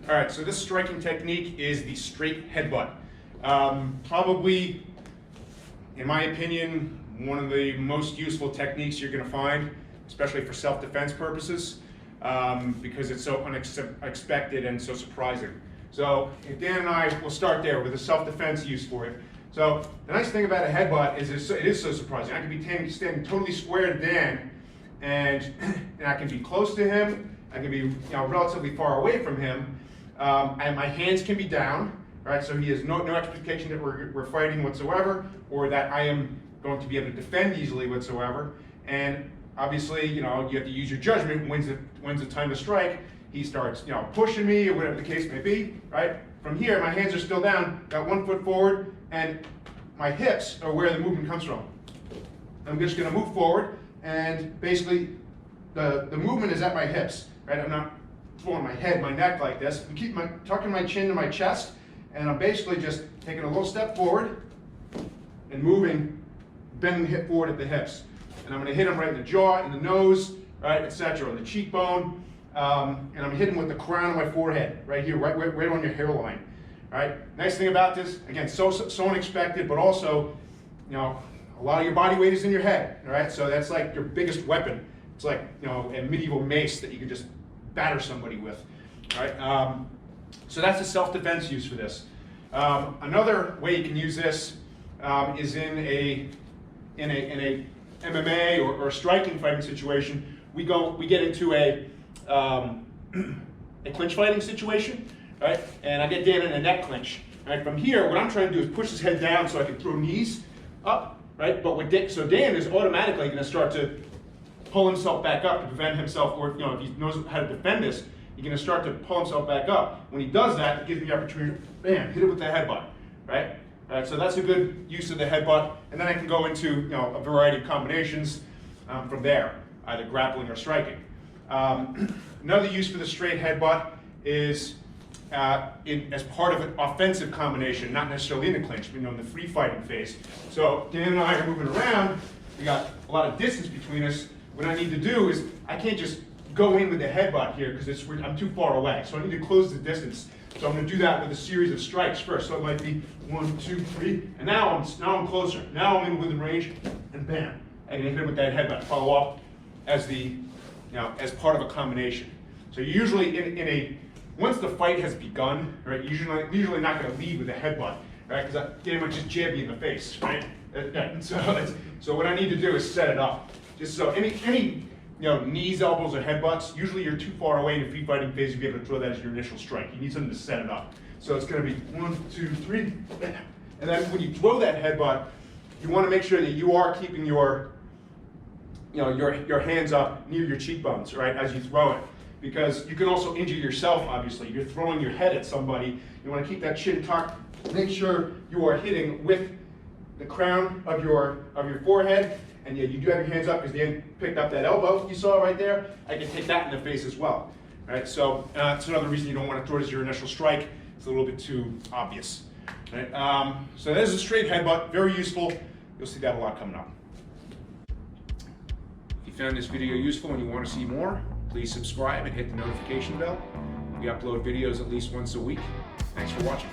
All right, so this striking technique is the straight headbutt. Probably, in my opinion, one of the most useful techniques you're going to find, especially for self-defense purposes, because it's so unexpected and so surprising. So Dan and I will start there with a self-defense use for it. So the nice thing about a headbutt is it is so surprising. I can be standing totally square to Dan, and I can be close to him. I can be relatively far away from him, and my hands can be down. Right, so he has no expectation that we're fighting whatsoever, or that I am going to be able to defend easily whatsoever. And obviously, you have to use your judgment. When's the time to strike? He starts, pushing me or whatever the case may be. Right. From here, my hands are still down. Got 1 foot forward, and my hips are where the movement comes from. I'm just going to move forward, and basically, the movement is at my hips. Right. I'm not throwing my head, my neck like this. I'm tucking my chin to my chest. And I'm basically just taking a little step forward and moving, bending the hip forward at the hips. And I'm going to hit him right in the jaw, in the nose, right, etc., on the cheekbone. And I'm hitting with the crown of my forehead, right here, right on your hairline. Right. Nice thing about this, again, so unexpected, but also, a lot of your body weight is in your head. All right. So that's like your biggest weapon. It's like a medieval mace that you can just batter somebody with. All right. So that's a self-defense use for this. Another way you can use this is in a MMA or striking fighting situation. We get into a clinch fighting situation, right? And I get Dan in a neck clinch. Right? From here, what I'm trying to do is push his head down so I can throw knees up, right? But so Dan is automatically going to start to pull himself back up to prevent himself, or if he knows how to defend this, he's going to start to pull himself back up. When he does that, it gives me the opportunity to, bam, hit it with the headbutt, right? So that's a good use of the headbutt. And then I can go into a variety of combinations from there, either grappling or striking. Another use for the straight headbutt is as part of an offensive combination, not necessarily in the clinch, but in the free fighting phase. So Dan and I are moving around. We got a lot of distance between us. What I need to do is I can't just go in with the headbutt here because I'm too far away. So I need to close the distance. So I'm going to do that with a series of strikes first. So it might be 1, 2, 3, and now I'm closer. Now I'm in within range, and bam, I can hit him with that headbutt. Follow up as as part of a combination. So usually once the fight has begun, right? Usually not going to lead with a headbutt, right? Because Dan might just jab you in the face, right? So what I need to do is set it up. Just so any knees, elbows, or headbutts, usually you're too far away in the free fighting phase to be able to throw that as your initial strike. You need something to set it up. So it's going to be 1, 2, 3, and then when you throw that headbutt, you want to make sure that you are keeping your hands up near your cheekbones, right, as you throw it. Because you can also injure yourself, obviously. You're throwing your head at somebody. You want to keep that chin tucked. Make sure you are hitting with the crown of your forehead. And yeah, you do have your hands up because Dan picked up that elbow you saw right there. I can take that in the face as well. Right? So that's another reason you don't want to throw it as your initial strike. It's a little bit too obvious. Right? So there's a straight headbutt, very useful. You'll see that a lot coming up. If you found this video useful and you want to see more, please subscribe and hit the notification bell. We upload videos at least once a week. Thanks for watching.